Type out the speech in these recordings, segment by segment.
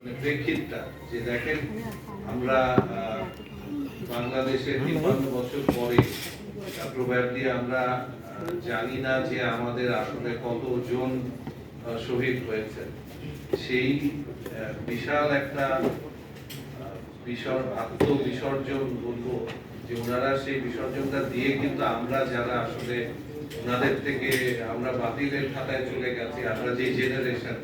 প্রেক্ষিতটা যে দেখেন আমরা বাংলাদেশের ৫৩ বছর পরে প্রবাবলি আমরা জানি না যে আমাদের আসলে কতজন শহীদ হয়েছে। সেই বিশাল একটা আত্মবিসর্জন বলবো যে ওনারা সেই বিসর্জনটা দিয়ে কিন্তু আমরা যারা আসলে ওনাদের থেকে আমরা বাতিলের খাতায় চলে গেছি, আমরা যে জেনারেশন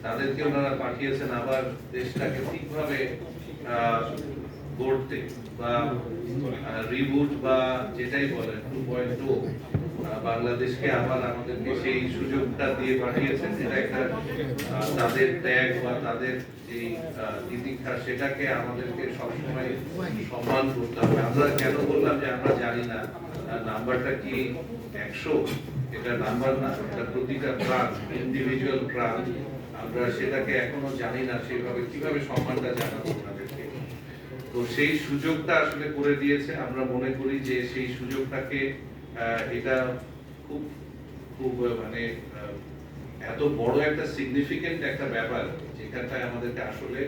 তাদেরকে ওনারা পাঠিয়েছেন আবার দেশটাকে ঠিকভাবে গড়তে বা রিবুট বা যেটাই বলেন 2.0 বাংলাদেশকে আবার আমাদেরকে সেই সুযোগটা দিয়ে পাঠিয়েছেন। যেটা একটা তাদের ত্যাগ বা তাদের যে তিতিক্ষা সেটাকে আমাদেরকে সবসময় সম্মান করতে হবে। আমরা কেন বললাম যে আমরা জানি না নাম্বারটা কি 100, এটা নাম্বার না, এটা প্রতিটা প্রাণ, ইন্ডিভিজুয়াল প্রাণ। আমরা সেটাকে এখনো জানি না সেভাবে কিভাবে সম্মানটা জানাবো তাদেরকে। তো সেই সুযোগটা আসলে করে দিয়েছে। আমরা মনে করি যে সেই সুযোগটাকে এটা খুব খুব মানে এত বড় একটা সিগনিফিকেন্ট একটা ব্যাপার যেখানটায় আমাদেরকে আসলে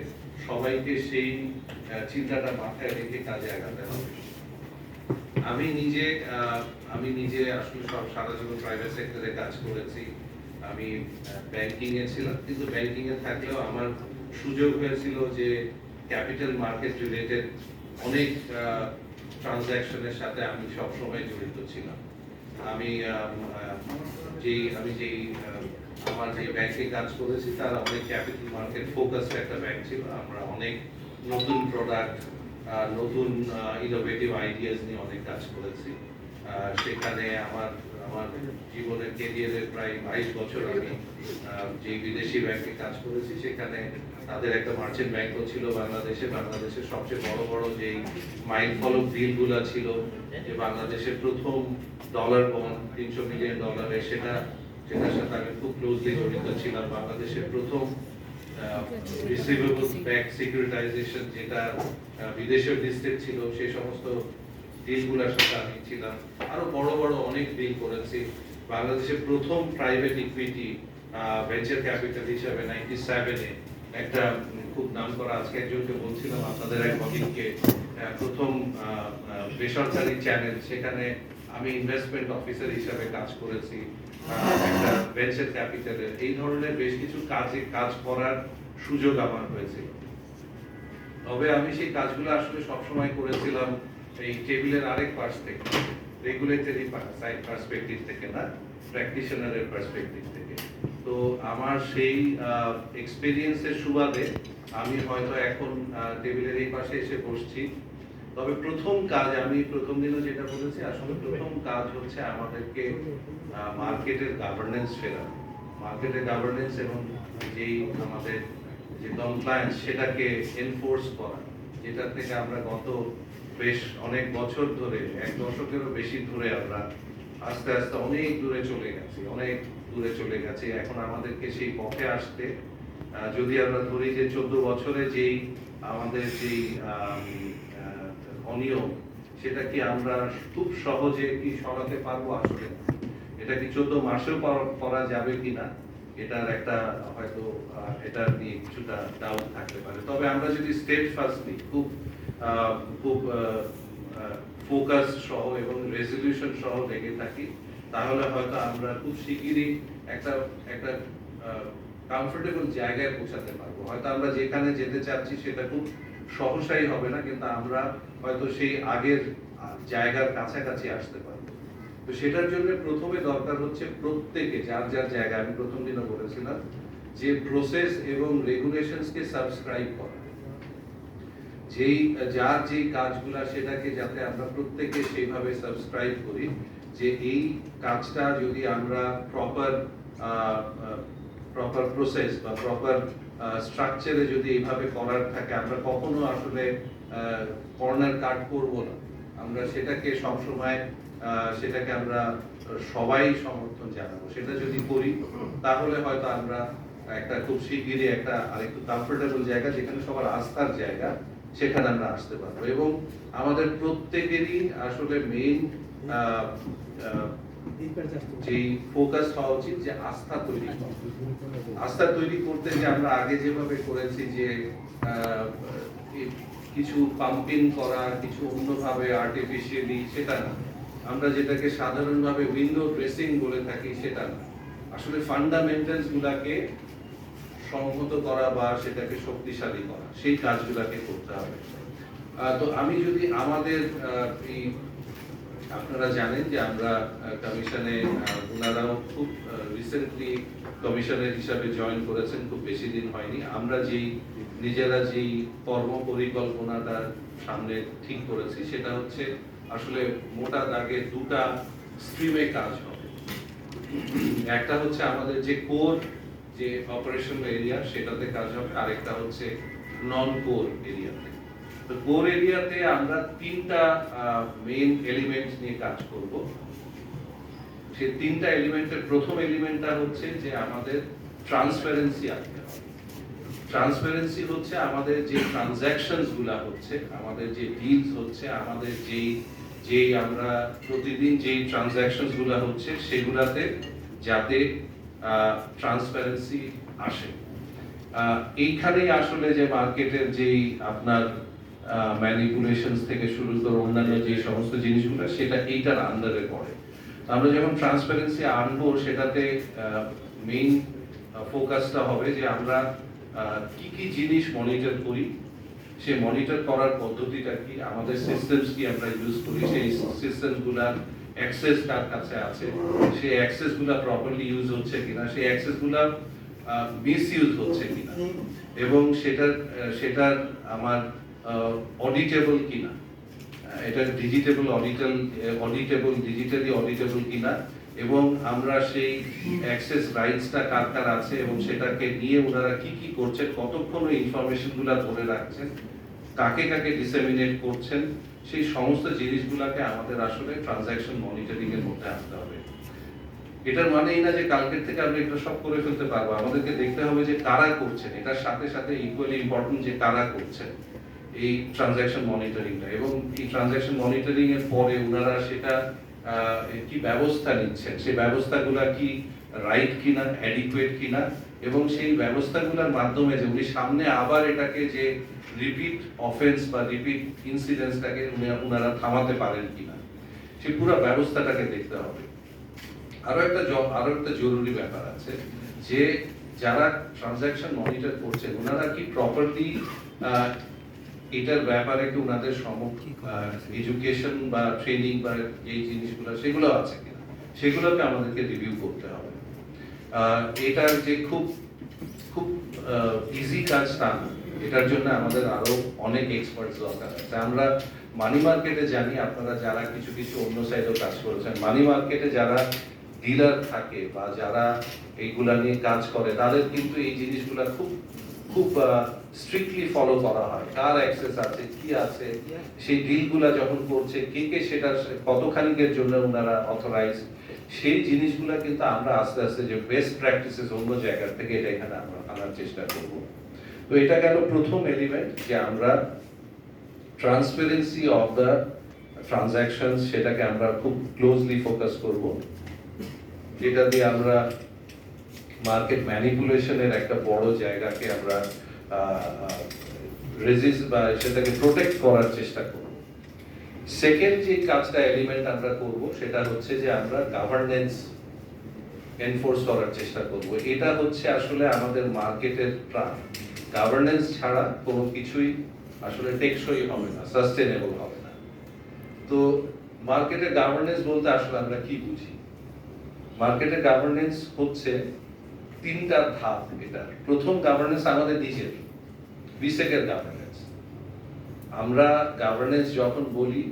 সবাইকে সেই চিন্তাটা মাথায় রেখে কাজে আগাতে হবে। আমি নিজে আসলে সারা জীবন প্রাইভেট সেক্টরে কাজ করেছি। আমি ব্যাংকিং এ ছিলাম, কিন্তু ব্যাংকিং এ থাকলেও আমার সুযোগ হয়েছিল যে ক্যাপিটাল মার্কেট রিলেটেড অনেক ট্রানজাকশনের সাথে আমি সব সময় জড়িত ছিলাম। আমি আমার যে ব্যাংকে কাজ করেছি তারা অনেক ক্যাপিটাল মার্কেট ফোকাসড একটা ব্যাংক ছিল। আমরা অনেক নতুন প্রোডাক্ট, নতুন ইনোভেটিভ আইডিয়াস নিয়ে অনেক কাজ করেছি। সেখানে আমার জীবনের ক্যারিয়ারের প্রায় 22 বছর আমি যে বিদেশি ব্যাংকে কাজ করেছি সেখানে তাদের একটা মার্চেন্ট ব্যাংকও ছিল বাংলাদেশের সবচেয়ে বড় বড় যেই মাইল ফলক ডিলগুলো ছিল, যে বাংলাদেশের প্রথম ডলার বন্ড $300 মিলিয়ন সেটার সাথে আমি খুব ক্লোজলি জড়িত ছিলাম। বাংলাদেশের প্রথম রিসিভেবলস ব্যাংক সিকিউরিটাইজেশন যেটা বিদেশে লিস্টেড ছিল সেই সমস্ত ডিলগুলোর সাথে আমি ছিলাম। আরো বড় বড় অনেক ডিল করেছি। বাংলাদেশের প্রথম প্রাইভেট ইকুইটি ভেঞ্চার ক্যাপিটাল হিসাবে 97-এ একটা খুব নাম করা, আজকে একজনকে বলছিলাম আপনাদের এক কলিগকে, প্রথম বেসরকারি চ্যানেল, সেখানে আমি ইনভেস্টমেন্ট অফিসার হিসাবে কাজ করেছি একটা ভেঞ্চার ক্যাপিটালের। এই ধরনের বেশ কিছু কাজ করার সুযোগ আমার হয়েছিল। তবে আমি সেই কাজগুলো আসলে সবসময় করেছিলাম এই টেবিলের আরেক পাশ থেকে, রেগুলেটরি সাইড পার্সপেক্টিভ থেকে না, প্র্যাকটিশনারের পার্সপেক্টিভ থেকে। তো আমার সেই এক্সপেরিয়েন্সের সুবাদে আমি হয়তো এখন টেবিলের এই পাশে এসে বসছি। তবে আমি প্রথম দিনও যেটা বলেছি, আসলে প্রথম কাজ হচ্ছে আমাদেরকে মার্কেটের গভর্নেন্স ফেরানো, মার্কেটের গভর্নেন্স এবং যেই আমাদের যে কমপ্লায়েন্স সেটাকে এনফোর্স করা, যেটা থেকে আমরা গত বেশ অনেক বছর ধরে, 1 দশকেরও বেশি ধরে আমরা আস্তে আস্তে অনেক দূরে চলে গেছি। এখন আমাদেরকে সেই পথে আসতে, যদি আমরা ধরি যে 14 বছরে যেই আমাদের যেই অনিয়ম, সেটা কি আমরা খুব সহজে কি সরাতে পারবো? আসলে এটা কি 14 মাসেও করা যাবে কিনা, এটার একটা হয়তো এটা নিয়ে কিছুটা ডাউট থাকতে পারে। তবে আমরা যদি স্টেডফাস্টলি খুব ফোকাস সহ এবং রেজলিউশন সহ লেগে থাকি, তাহলে হয়তো আমরা খুব শিগগিরই একটা কমফোর্টেবল জায়গায় পৌঁছাতে পারবো। হয়তো আমরা যেখানে যেতে চাচ্ছি সেটা খুব সহসাই হবে না, কিন্তু আমরা হয়তো সেই আগের জায়গার কাছাকাছি আসতে পারবো। তো সেটার জন্য প্রথমে দরকার হচ্ছে প্রত্যেকে যার জায়গা, আমি প্রথম দিনও বলেছিলাম যে প্রসেস এবং রেগুলেশনসকে সাবস্ক্রাইব করা, যার যেই কাজগুলা সেটাকে যাতে আমরা প্রত্যেকে সেইভাবে সাবস্ক্রাইব করি যে এই কাজটা যদি আমরা প্রপার প্রসেস বা প্রপার স্ট্রাকচারে যদি এইভাবে করার থাকে, আমরা কখনো আসলে কর্নার কাট করব না। আমরা সেটাকে সবসময় সেটাকে আমরা সবাই সমর্থন জানাবো। সেটা যদি করি তাহলে হয়তো আমরা একটা খুব শিগগিরই একটা আরেকটু কমফোর্টেবল জায়গা, যেখানে সবার আস্থার জায়গা, সেখানে আমরা আসতে পারবো। এবং আমাদের প্রত্যেকেরই আসলে মেইন যেই ফোকাস হওয়া উচিত যে আস্থা তৈরি করা। আস্থা তৈরি করতে যে আমরা আগে যেভাবে করেছি যে কিছু পাম্পিং করা, কিছু অন্যভাবে আর্টিফিশিয়ালি, সেটা না। আমরা যেটাকে সাধারণভাবে উইন্ডো ড্রেসিং বলে থাকি সেটা না। আসলে ফান্ডামেন্টালস গুলাকে সংহত করা বা সেটাকে শক্তিশালী করা, সেই কাজগুলাকে করতে হবে। তো আমি যদি আমাদের এই আপনারা জানেন যে আমরা কমিশনে ওনারাও খুব রিসেন্টলি কমিশনের হিসাবে জয়েন করেছেন, খুব বেশি দিন হয়নি। আমরা নিজেরা যেই কর্ম পরিকল্পনাটা সামনে ঠিক করেছি সেটা হচ্ছে আসলে মোটা দাগে দুটা স্ট্রিমে কাজ হবে। একটা হচ্ছে আমাদের যে কোর যে অপারেশনাল এরিয়া সেটাতে কাজ হবে, আরেকটা হচ্ছে নন কোর এরিয়াতে। তো কোর এরিয়াতে আমরা তিনটা মেইন এলিমেন্ট নিয়ে কাজ করব। সেই তিনটা এলিমেন্টের প্রথম এলিমেন্টটা হচ্ছে যে আমাদের ট্রান্সপারেন্সি আনতে হবে। ট্রান্সপারেন্সি হচ্ছে আমাদের যে ট্রানজ্যাকশনস গুলা হচ্ছে, আমাদের যে ডিলস হচ্ছে, আমাদের যেই আমরা প্রতিদিন যেই ট্রানজ্যাকশনস গুলা হচ্ছে সেগুলাতে যাতে ট্রান্সপারেন্সি আসে। এইখানেই আসলে যে মার্কেটের যেই আপনার ম্যানিপুলেশনস থেকে শুরু করে অন্যান্য যে সমস্ত জিনিসগুলো সেটা এইটার আন্ডারে পড়ে। আমরা যখন ট্রান্সপারেন্সি আনবো সেটাতে মেইন ফোকাসটা হবে যে আমরা কি কি জিনিস মনিটর করি, সে মনিটর করার পদ্ধতিটা কি, আমাদের সিস্টেমস কি আমরা ইউজ করি, সেই সিস্টেমগুলোর অ্যাক্সেস কার কাছে আছে, সেই অ্যাক্সেসগুলো প্রপারলি ইউজ হচ্ছে কিনা, সেই অ্যাক্সেসগুলো মিসইউজ হচ্ছে কিনা, এবং সেটার আমার অডিটেবল কিনা, এটা ডিজিটালি অডিটেবল কিনা, এবং আমরা সেই অ্যাক্সেস রাইটসটা কার কার আছে এবং সেটাকে নিয়ে ওনারা কি কি করছেন, কতক্ষণ ওই ইনফরমেশনগুলো ধরে রাখছেন, কাকে কাকে ডিসেমিনেট করছেন, সেই সমস্ত জিনিসগুলোকে আমাদের আসলে ট্রানজ্যাকশন মনিটরিং এর মধ্যে আনতে হবে। এটার মানে এই না যে কালকের থেকে আমরা এটা সব করে ফেলতে পারবো, আমাদেরকে দেখতে হবে যে কারা করছেন, এটার সাথে সাথে ইকুয়ালি ইম্পর্টেন্ট যে কারা করছেন এই ট্রানজ্যাকশন মনিটরিংটা, এবং এই ট্রানজ্যাকশন মনিটরিং এর পরে ওনারা সেটা কি ব্যবস্থা নিচ্ছেন, সেই ব্যবস্থাগুলো কি রাইট কিনা, অ্যাডিকুয়েট কিনা, এবং সেই ব্যবস্থাগুলোর মাধ্যমে যে উনি সামনে আবার এটাকে যে রিপিট অফেন্স বা রিপিট ইনসিডেন্টসটাকে ওনারা থামাতে পারেন কিনা, সেই পুরো ব্যবস্থাটাকে দেখতে হবে। আরো একটা জরুরি ব্যাপার আছে যে যারা ট্রানজ্যাকশন মনিটর করছে ওনারা কি প্রপারলি এটার ব্যাপারে কি ওনাদের এডুকেশন বা ট্রেনিং বা এই জিনিসগুলো সেগুলো আছে কিনা, সেগুলোকে আমাদেরকে রিভিউ করতে হবে। এটার যে খুব খুব ইজি কাজ তা না, এটার জন্য আমাদের আরো অনেক এক্সপার্টস দরকার আছে। আমরা মানি মার্কেটে জানি, আপনারা যারা কিছু কিছু অন্য সাইডেও কাজ করেছেন, মানি মার্কেটে যারা ডিলার থাকে বা যারা এইগুলা নিয়ে কাজ করে তাদের কিন্তু এই জিনিসগুলা খুব খুব স্ট্রিক্টলি ফলো করা হয়, কার অ্যাক্সেস আছে, কি আছে, সেই ডিলগুলা যখন করছে কে কে সেটা কতখানিকের জন্য ওনারা অথরাইজ, সেই জিনিসগুলা কিন্তু আমরা আস্তে আস্তে যে বেস্ট প্র্যাকটিসেস অন্য জায়গা থেকে এটা এখানে আমরা আনার চেষ্টা করব। তো এটা গেল প্রথম এলিমেন্ট যে আমরা ট্রান্সপারেন্সি অফ দ্য ট্রানজ্যাকশনস সেটাকে আমরা খুব ক্লোজলি ফোকাস করব, যেটা দিয়ে আমরা মার্কেট ম্যানিপুলেশনের একটা বড় জায়গাকে আমরা রেজিস্ট বা সেটাকে প্রোটেক্ট করার চেষ্টা করব। সেকেন্ড যে কাজটা এলিমেন্ট আমরা করব সেটা হচ্ছে যে আমরা গভর্নেন্স এনফোর্স করার চেষ্টা করব। এটা হচ্ছে আসলে আমাদের মার্কেটের প্রাণ। গভর্নেন্স ছাড়া কোনো কিছুই আসলে টেকসই হবে না, সাস্টেনেবল হবে না। তো মার্কেটের গভর্নেন্স বলতে আসলে আমরা কি বুঝি? মার্কেটের গভর্নেন্স হচ্ছে তিনটা ধাপ। এটা প্রথম গভর্নেন্স আমাদের নিজের বিসেকের গভর্নেন্স। আমরা গভর্নেন্স যখন বলি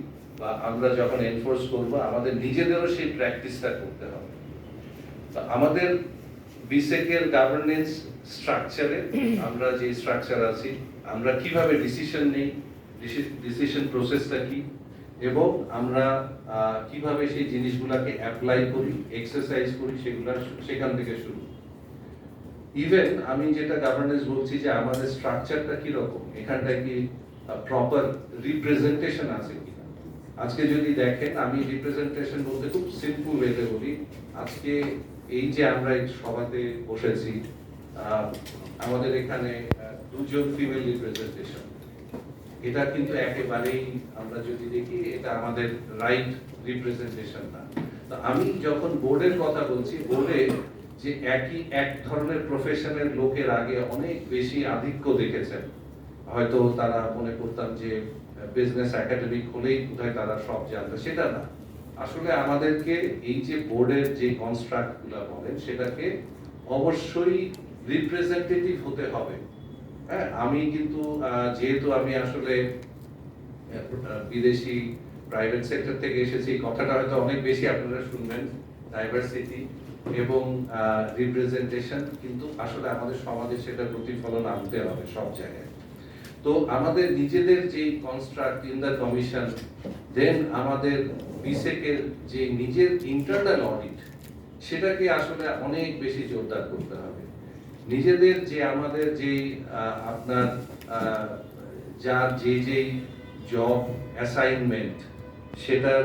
বা আমরা যখন এনফোর্স করব আমাদের নিজেদেরও সেই প্র্যাকটিসটা করতে হবে। তো আমাদের বিসেকের গভর্নেন্স স্ট্রাকচারে আমরা যে স্ট্রাকচার আছি, আমরা কিভাবে ডিসিশন নেই, ডিসিশন প্রসেসটা কি, এবং আমরা কিভাবে সেই জিনিসগুলোকে অ্যাপ্লাই করি, এক্সারসাইজ করি, সেগুলা সেখান থেকে শুরু। ইভেন আমি যেটা গভর্নেন্স বলছি যে আমাদের স্ট্রাকচারটা কি রকম, এখানটায় কি প্রপার রিপ্রেজেন্টেশন আছে কিনা, আজকে যদি দেখেন, আমি রিপ্রেজেন্টেশন বলতে খুব সিম্পল ওয়েতে বলি। আজকে এই যে আমরা এই সভাতে বসেছি, আমাদের এখানে দুজন ফিমেল রিপ্রেজেন্টেশন, এটা কিন্তু একেবারেই আমরা যদি দেখি এটা আমাদের রাইট রিপ্রেজেন্টেশন না। তো আমি যখন বোর্ডের কথা বলছি, বোর্ডে যে এক ধরনের প্রফেশনের লোকের আগে অনেক বেশি আধিক্য দেখেছেন, হয়তো তারা মনে করতাম যে বিজনেস একাডেমিক হলেই বোধহয় তারা সব জানতো, সেটা না। আসলে আমাদেরকে এই যে বোর্ডের যে কনস্ট্রাক্ট গুলা বলেন, সেটাকে অবশ্যই রিপ্রেজেন্টেটিভ হতে হবে। হ্যাঁ, আমি কিন্তু যেহেতু আমি আসলে বিদেশি প্রাইভেট সেক্টর থেকে এসেছি, কথাটা হয়তো অনেক বেশি আপনারা শুনবেন, ডাইভার্সিটি এবং রিপ্রেজেন্টেশন, কিন্তু আসলে আমাদের সমাজে সেটা প্রতিফলন আনতে হবে সব জায়গায়। তো আমাদের নিজেদের যে কনস্ট্রাক্ট ইন দ্য কমিশন, দেন আমাদের বিসেকের যে নিজের ইন্টারনাল অডিট, সেটাকে আসলে অনেক বেশি জোরদার করতে হবে। নিজেদের যে আমাদের যে আপনার যার যে জব অ্যাসাইনমেন্ট, সেটার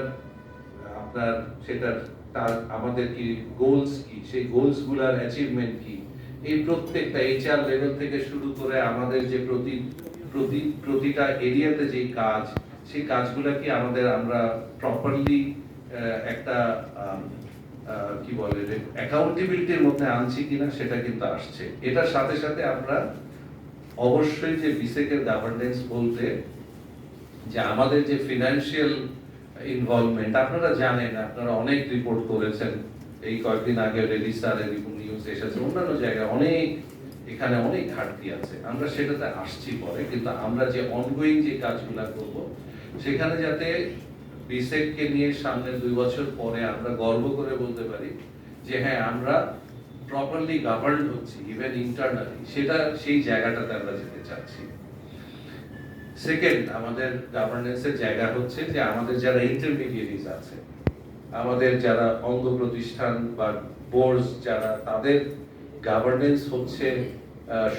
আপনার সেটার তার আমাদের কি গোলস কি, সেই গোলস গুলার অ্যাচিভমেন্ট কি, এই প্রত্যেকটা এইচআর লেভেল থেকে শুরু করে আমাদের যে প্রতিটা এরিয়াতে যে কাজ, সেই কাজগুলো কি আমাদের আমরা প্রপারলি একটা কি বলে অ্যাকাউন্টেবিলিটির মধ্যে আনছি কিনা, সেটা কিন্তু আসছে। এটার সাথে সাথে আমরা অবশ্যই যে বিসেকের গভর্নেন্স বলতে যে আমাদের যে ফিনান্সিয়াল ইনভলভমেন্ট, আপনারা জানেন, আপনারা অনেক রিপোর্ট করেছেন, এই কয়েকদিন আগে রেডি স্যারের নিউজ এসেছে, অন্যান্য জায়গায় অনেক এখানে অনেক ঘাটতি আছে, আমরা সেটাতে আসছি পরে। কিন্তু আমরা যে অনগোয়িং যে কাজগুলো করব, সেখানে যাতে বিসেককে নিয়ে সামনে 2 বছর পরে আমরা গর্ব করে বলতে পারি যে হ্যাঁ, আমরা প্রপারলি গভর্ন হচ্ছি ইভেন ইন্টারনালি, সেটা সেই জায়গাটাতে আমরা যেতে চাচ্ছি। সেকেন্ড, আমাদের গভর্নেন্সের জায়গা হচ্ছে যে আমাদের যারা ইন্টারমিডিয়েরিজ আছে, আমাদের যারা অঙ্গ প্রতিষ্ঠান বা বোর্ডস যারা, তাদের গভর্নেন্স হচ্ছে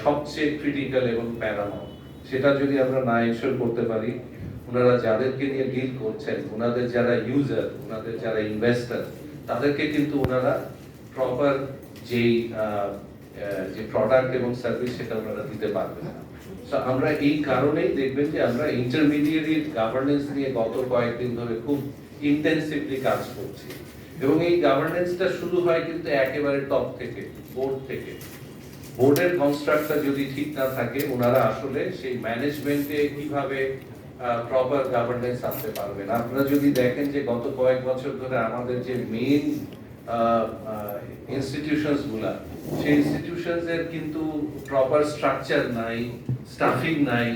সবচেয়ে ক্রিটিক্যাল এবং প্যারামাউন্ট। সেটা যদি আমরা না এনশিওর করতে পারি, ওনারা যাদেরকে নিয়ে ডিল করছেন, ওনাদের যারা ইউজার, ওনাদের যারা ইনভেস্টর, তাদেরকে কিন্তু ওনারা প্রপার যেই যে প্রোডাক্ট এবং সার্ভিস, সেটা ওনারা দিতে পারবে না। তো আমরা এই কারণেই দেখবেন যে আমরা ইন্টারমিডিয়েরি গভর্নেন্স নিয়ে গত কয়েকদিন ধরে খুব ইন্টেন্সিভলি কাজ করছি, এবং এই গভর্নেন্সটা শুরু হয় কিন্তু একেবারে টপ থেকে, বোর্ড থেকে। বোর্ডের কনস্ট্রাক্টটা যদি ঠিক না থাকে, ওনারা আসলে সেই ম্যানেজমেন্টে কিভাবে প্রপার গভর্নেন্স আনতে পারবেন। আপনারা যদি দেখেন যে গত কয়েক বছর ধরে আমাদের যে মেইন ইনস্টিটিউশনস গুলা, সেই ইনস্টিটিউশনস এর কিন্তু প্রপার স্ট্রাকচার নাই, স্টাফিং নাই,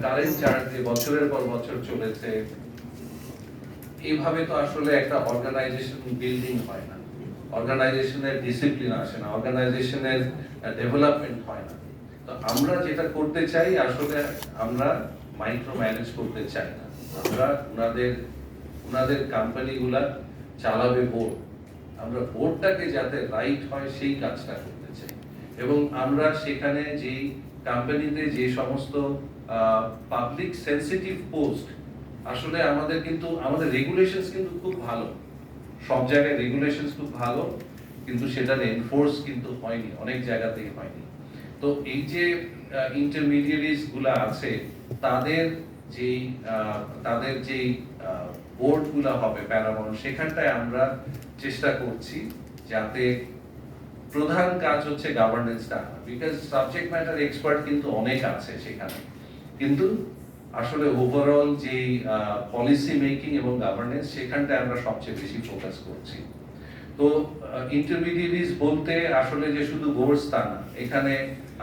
কারেন্ট চার্জ যে বছরের পর বছর চলেছে। এইভাবে তো আসলে একটা অর্গানাইজেশন বিল্ডিং হয় না, অর্গানাইজেশনের ডিসিপ্লিন আসে না, অর্গানাইজেশনের ডেভেলপমেন্ট হয় না। তো আমরা যেটা করতে চাই, আসলে আমরা মাইক্রো ম্যানেজ করতে চাই না, আমরা ওনাদের কোম্পানিগুলা চালাবে বোর্ড, আমরা বোর্ডটাকে যাতে রাইট হয় সেই কাজটা করতে চাই। এবং আমরা সেখানে যেই কোম্পানিতে যে সমস্ত পাবলিক সেনসিটিভ পোস্ট, আসলে আমাদের কিন্তু আমাদের রেগুলেশনস কিন্তু খুব ভালো, সব জায়গায় রেগুলেশনস খুব ভালো, কিন্তু সেটার এনফোর্স কিন্তু হয়নি, অনেক জায়গাতেই হয়নি। তো এই যে ইন্টারমিডিয়েরিজ গুলা আছে, তাদের যেই বোর্ড গুলা হবে প্যারামাউন্ট, সেখানটায় আমরা চেষ্টা করছি যাতে প্রধান কাজ হচ্ছে গভর্নেন্সটা, বিকজ সাবজেক্ট ম্যাটার এক্সপার্ট কিন্তু অনেক আছে সেখানে, কিন্তু আসলে ওভারঅল যে পলিসি মেকিং এবং গভর্নেন্স, সেখানটায় আমরা সবচেয়ে বেশি ফোকাস করছি। তো ইন্টারমিডিয়েরিজ বলতে আসলে যে শুধু বোর্ডস তা না, এখানে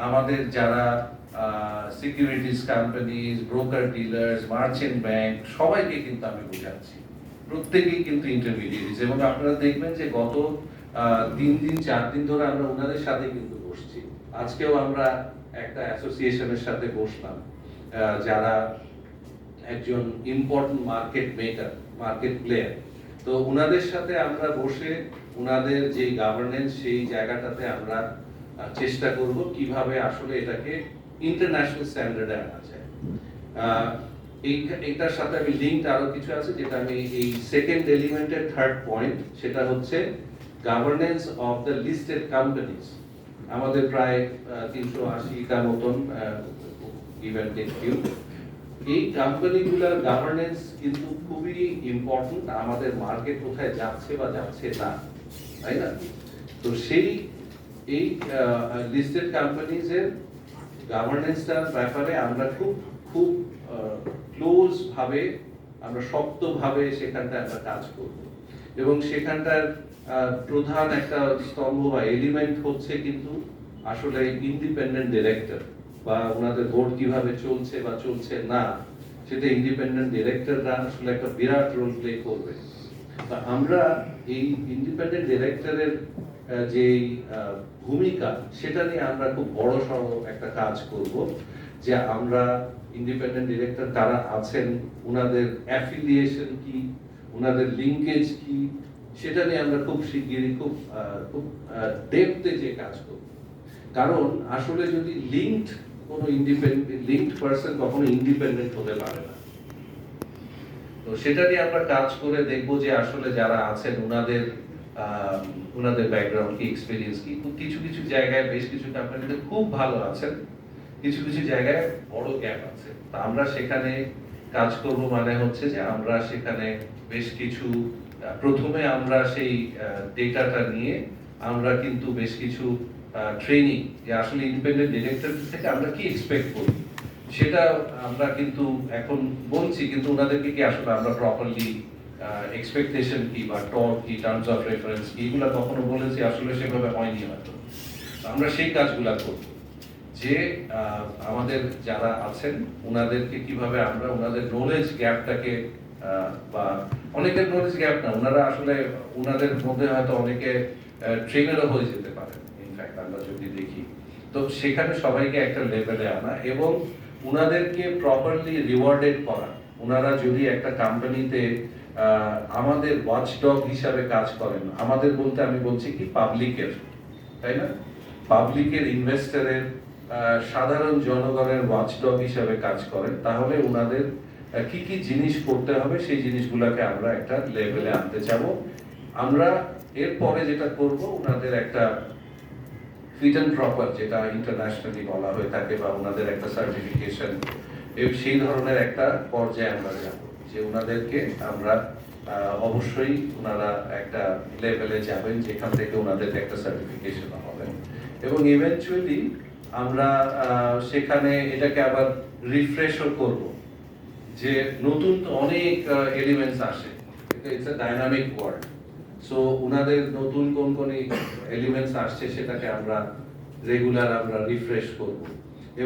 আমাদের যারা securities companies, broker dealers, merchant bank, সবাইকে কিন্তু আমি বোঝাচ্ছি, প্রত্যেকেই কিন্তু ইন্টারমিডিয়েরিজ। এবং আপনারা দেখবেন যে গত 3 দিন 4 দিন ধরে আমরা ওনাদের সাথে কিন্তু বসছি। আজকেও আমরা একটা অ্যাসোসিয়েশনের সাথে বসলাম, যারা একজন important market maker, market player. তো ওনাদের সাথে আমরা বসে ওনাদের যে গভর্নেন্স, সেই জায়গাটাতে আমরা চেষ্টা করব কিভাবে আসলে এটাকে ইন্টারন্যাশনাল স্ট্যান্ডার্ডে আনা যায়। এইটার সাথে আমি লিঙ্ক আরো কিছু আছে যেটা আমি এই সেকেন্ড এলিমেন্টের থার্ড পয়েন্ট, সেটা হচ্ছে governance of the listed companies. আমাদের প্রায় 380টা মতন ইভেন্ট ফিউ, এই কোম্পানিগুলোর গভর্নেন্স কিন্তু খুবই ইম্পর্টেন্ট আমাদের মার্কেট কোথায় যাচ্ছে বা যাচ্ছে না, তাই না? তো সেই এই লিস্টেড কোম্পানিজের গভর্নেন্সটার ব্যাপারে আমরা খুব খুব ক্লোজ ভাবে, আমরা শক্তভাবে সেখানটা আমরা কাজ করব এবং সেখানটার প্রধান একটা স্তম্ভ বা এলিমেন্ট হচ্ছে কিন্তু আসলে ইন্ডিপেন্ডেন্ট ডিরেক্টর বা ওনাদের বোর্ড কিভাবে চলছে বা চলছে না, সেটা ইন্ডিপেন্ডেন্ট ডিরেক্টররা আসলে একটা বিরাট রোল প্লে করবে। তা আমরা এই ইন্ডিপেন্ডেন্ট ডিরেক্টরের যে ভূমিকা, সেটা নিয়ে আমরা খুব বড় সড় একটা কাজ করব, যে আমরা ইন্ডিপেন্ডেন্ট ডিরেক্টর কারা আছেন, ওনাদের অ্যাফিলিয়েশন কি, ওনাদের লিঙ্কেজ কি, সেটা নিয়ে আমরা খুব শিগগিরই খুব ডেপথে যে কাজ করব। কারণ আসলে যদি কোনো লিঙ্কড পারসন কখনো ইন্ডিপেন্ডেন্ট হতে পারে না। তো সেটা নিয়ে আমরা কাজ করে দেখব যে আসলে যারা আছেন ওনাদের ব্যাকগ্রাউন্ড কি, এক্সপেরিয়েন্স কি। কিছু কিছু জায়গায় বেশ কিছু কোম্পানিতে খুব ভালো আছেন, কিছু কিছু জায়গায় বড় গ্যাপ আছে। তা আমরা সেখানে কাজ করব, মানে হচ্ছে যে আমরা সেখানে বেশ কিছু প্রথমে আমরা সেই ডেটাটা নিয়ে আমরা কিন্তু বেশ কিছু ট্রেনিং, যে আসলে ইন্ডিপেন্ডেন্ট ডিরেক্টর থেকে আমরা কি এক্সপেক্ট করি সেটা আমরা কিন্তু এখন বলছি, কিন্তু ওনাদেরকে কি আসলে আমরা প্রপারলি এক্সপেকটেশন কি বা টপ কি, টার্মস অফ রেফারেন্স কি, এগুলো কখনো বলেছি, আসলে সেভাবে হয়নি হয়তো। আমরা সেই কাজগুলা করব, যে আমাদের যারা আছেন ওনাদেরকে কিভাবে আমরা ওনাদের নলেজ গ্যাপটাকে, বা অনেকের নলেজ গ্যাপ না, ওনারা আসলে ওনাদের মধ্যে হয়তো অনেকে ট্রেনারও হয়ে যেতে পারে, ইনফ্যাক্ট আমরা যদি দেখি। তো সেখানে সবাইকে একটা লেভেলে আনা এবং ওনাদেরকে প্রপারলি রিওয়ার্ডেড করা। ওনারা যদি একটা কোম্পানিতে আমাদের ওয়াচডগ হিসাবে কাজ করেন, আমাদের বলতে আমি বলছি কি পাবলিকের, তাই না? পাবলিকের, ইনভেস্টরের, সাধারণ জনগণের ওয়াচডগ হিসাবে কাজ করেন, তাহলে ওনাদের কি কি জিনিস করতে হবে সেই জিনিসগুলোকে আমরা একটা লেভেলে আনতে চাবো। আমরা এরপরে যেটা করব, ওনাদের একটা ফিট অ্যান্ড প্রপার, যেটা ইন্টারন্যাশনালি বলা হয়ে থাকে, বা ওনাদের একটা সার্টিফিকেশন, সেই ধরনের একটা পর্যায়ে আমরা যাব, যে ওনাদেরকে আমরা অবশ্যই ওনারা একটা লেভেলে যাবেন যেখান থেকে ওনাদের একটা সার্টিফিকেশন হবেন এবং ইভেন্চুয়ালি আমরা সেখানে এটাকে আবার রিফ্রেশও করব, যে নতুন অনেক এলিমেন্টস আসে, it's a dynamic world. So ওনাদের নতুন কোন কোন এলিমেন্টস আসছে সেটাকে আমরা রেগুলার আমরা রিফ্রেশ করব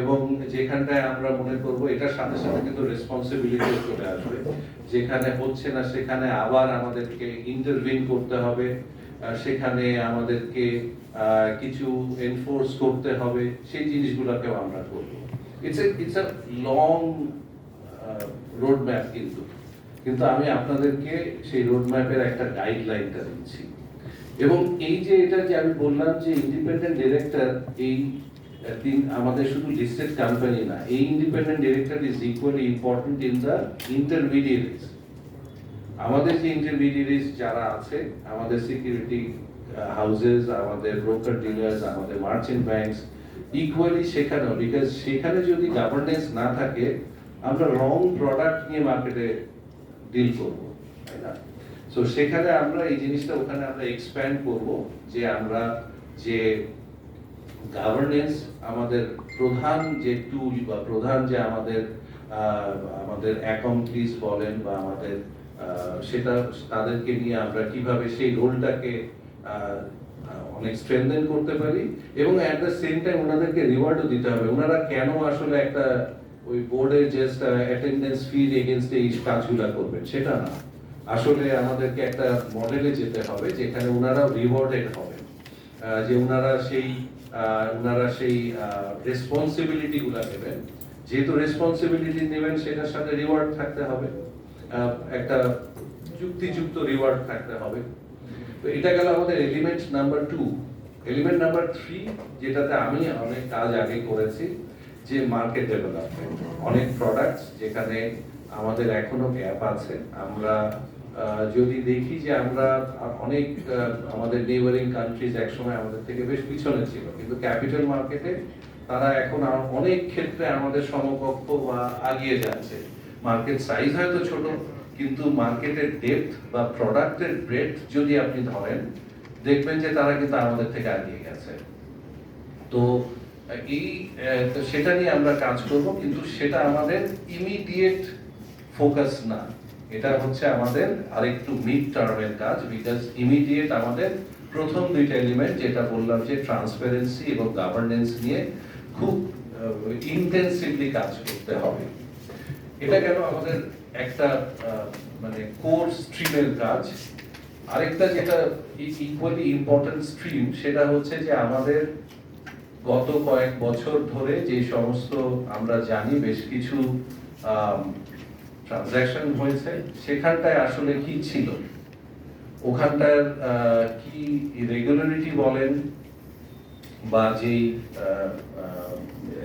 এবং যেখানটায় আমরা মনে করব এটার সাথে সাথে কিন্তু রেসপন্সিবিলিটি চলে আসবে, যেখানে হচ্ছে না সেখানে আবার আমাদেরকে ইন্টারভিন করতে হবে, সেখানে আমাদেরকে কিছু এনফোর্স করতে হবে, সেই জিনিসগুলোকেও আমরা করব। It's a long road map, কিন্তু আমি আপনাদেরকে সেই রোড ম্যাপের একটা গাইডলাইনটা দিচ্ছি। এবং এই যে এটা যে আমি বললাম যে ইন্ডিপেন্ডেন্ট ডিরেক্টর, এই আমাদের শুধু লিস্টেড কোম্পানি না, এই independent director is equally important in the intermediaries. আমাদের যে ইন্টারমিডিয়েরিজ যারা আছে, আমাদের সিকিউরিটি হাউসেস, আমাদের ব্রোকার ডিলার্স, আমাদের মার্চেন্ট ব্যাংকস, ইকুয়ালি সেখানেও, বিকজ সেখানে যদি গভর্নেন্স না থাকে, আমরা রং প্রোডাক্ট নিয়ে মার্কেটে ডিল করব, তাই না? সো সেখানে আমরা এই জিনিসটা ওখানে আমরা এক্সপ্যান্ড করব, যে আমরা যে গভর্নেন্স, আমাদের প্রধান যে টুল বা প্রধান যে আমাদের অ্যাকাউন্টলিস্ট বলেন বা আমাদের সেটা, তাদেরকে নিয়ে আমরা কিভাবে সেই রোলটাকে অনেক স্ট্রেনথেন করতে পারি এবং অ্যাট দ্য সেম টাইম ওনাদেরকে রিওয়ার্ডও দিতে হবে। ওনারা কেন আসলে একটা ওই বোর্ডের জাস্ট অ্যাটেন্ডেন্স ফি এগেইনস্ট এই কাজগুলো করবেন সেটা না, আসলে আমাদেরকে একটা মডেলে যেতে হবে যেখানে ওনারাও রিওয়ার্ডেড হবেন, যে ওনারা সেই রেসপন্সিবিলিটি গুলা নেবেন, যেহেতু রেসপন্সিবিলিটি নেবেন সেটার সাথে রিওয়ার্ড থাকতে হবে, একটা যুক্তিযুক্ত রিওয়ার্ড থাকতে হবে। তো এটা গেল আমাদের এলিমেন্ট নাম্বার 2। এলিমেন্ট নাম্বার 3, যেটাতে আমি অনেক কাজ আগে করেছি, যে মার্কেট ডেভেলপমেন্ট, অনেক প্রোডাক্টস যেখানে আমাদের এখনো গ্যাপ আছে। আমরা যদি দেখি যে আমরা অনেক আমাদের নেইবারিং কান্ট্রিজ একসময় আমাদের থেকে বেশ পিছনে ছিল, কিন্তু ক্যাপিটাল মার্কেটে তারা এখন অনেক ক্ষেত্রে আমাদের সমকক্ষ বা আগিয়ে যাচ্ছে। মার্কেট সাইজ হয়তো ছোট, কিন্তু মার্কেটের ডেপথ বা প্রোডাক্টের ব্রেডথ যদি আপনি ধরেন, দেখবেন যে তারা কিন্তু আমাদের থেকে আগিয়ে গেছে। তো তো সেটা নিয়ে আমরা কাজ করব, কিন্তু সেটা আমাদের ইমিডিয়েট ফোকাস না, এটা হচ্ছে আমাদের আরেকটু মিড টার্মের কাজ। বিকজ ইমিডিয়েট আমাদের প্রথম দুইটা এলিমেন্ট যেটা বললাম যে ট্রান্সপারেন্সি এবং গভর্নেন্স নিয়ে খুব ইন্টেন্সিভলি কাজ করতে হবে। এটা কেন আমাদের একটা মানে কোর স্ট্রিমের কাজ। আরেকটা যেটা ইকুয়ালি ইম্পর্টেন্ট স্ট্রিম, সেটা হচ্ছে যে আমাদের গত কয়েক বছর ধরে যে সমস্ত আমরা জানি বেশ কিছু ট্রানজাকশন হয়েছে, সেখানটায় আসলে কি ছিল, ওখানটার কি রেগুলারিটি বলেন বা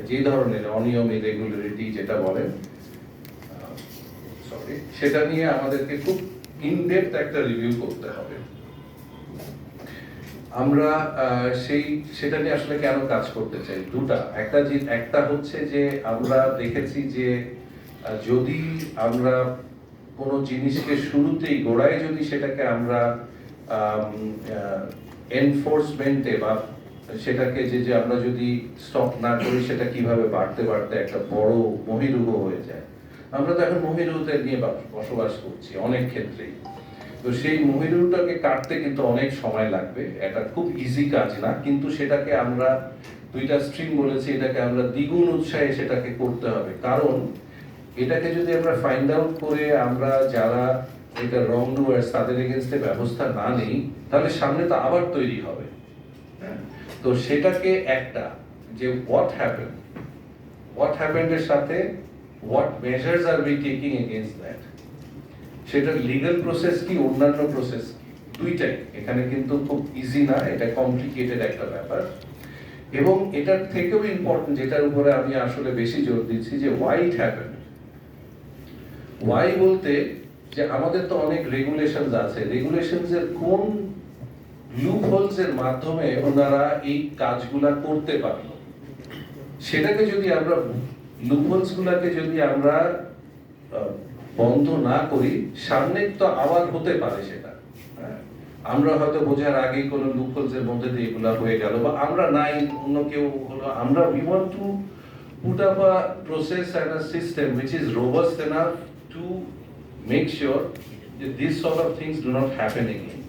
যে ধরনের অনিয়ম ইরেগুলারিটি যেটা বলেন, সেটা নিয়ে আমাদেরকে খুব ইনডেপথ একটা রিভিউ করতে হবে। আমরা সেটা নিয়ে আসলে কেন কাজ করতে চাই, দুটা। একটা হচ্ছে যে আমরা দেখেছি যে যদি আমরা কোনো জিনিসকে শুরুতেই গোড়ায় যদি সেটাকে আমরা এনফোর্সমেন্টে বা সেটাকে যে আমরা যদি স্টপ না করি, সেটা কিভাবে বাড়তে বাড়তে একটা বড় মহিরুহ হয়ে যায়। আমরা তো এখন মহিরুহতে নিয়ে বসবাস করছি অনেক ক্ষেত্রেই। তো সেই মহিরুহটাকে কাটতে কিন্তু অনেক সময় লাগবে, এটা খুব ইজি কাজ না, কিন্তু সেটাকে আমরা দুইটা স্ট্রিম বলেছি, এটাকে আমরা দ্বিগুণ উৎসাহে সেটাকে করতে হবে। কারণ এটাকে যদি আমরা ফাইন্ড আউট করে আমরা যারা এটা রং ডুয়ার্স তাদের এগেইনস্টে ব্যবস্থা না নেই, তাহলে সামনে তো আবার তৈরি হবে। তো সেটাকে একটা যে হোয়াট হ্যাপেন্ড এর সাথে what measures are we taking against that, সেটা লিগ্যাল প্রসেস কি অন্যান্য প্রসেস কি, দুইটাই এখানে কিন্তু খুব ইজি না, এটা কমপ্লিকেটেড একটা ব্যাপার। এবং এটার থেকেও ইম্পর্টেন্ট, যেটার উপরে আমি আসলে বেশি জোর দিচ্ছি, যে হোয়াই ইট হ্যাপেন্ড। ওয়াই বলতে যে আমাদের তো অনেক রেগুলেশনস আছে, রেগুলেশনস এর কোন লুপহোলস এর মাধ্যমে ওনারা এই কাজগুলা করতে পারলো, সেটাকে যদি আমরা লুপহোলস গুলাকে যদি আমরা বন্ধ না করি, সামনে তো আবার হতে পারে সেটা। আমরা হয়তো বোঝার আগেই কোনো লুপহোলস এর মধ্যে দিয়ে এগুলা হয়ে গেল, বা আমরা নাই, অন্য কেউ হলো, আমরা we want to put up a process and a system which is robust enough to make sure that these sort of things do not happen again.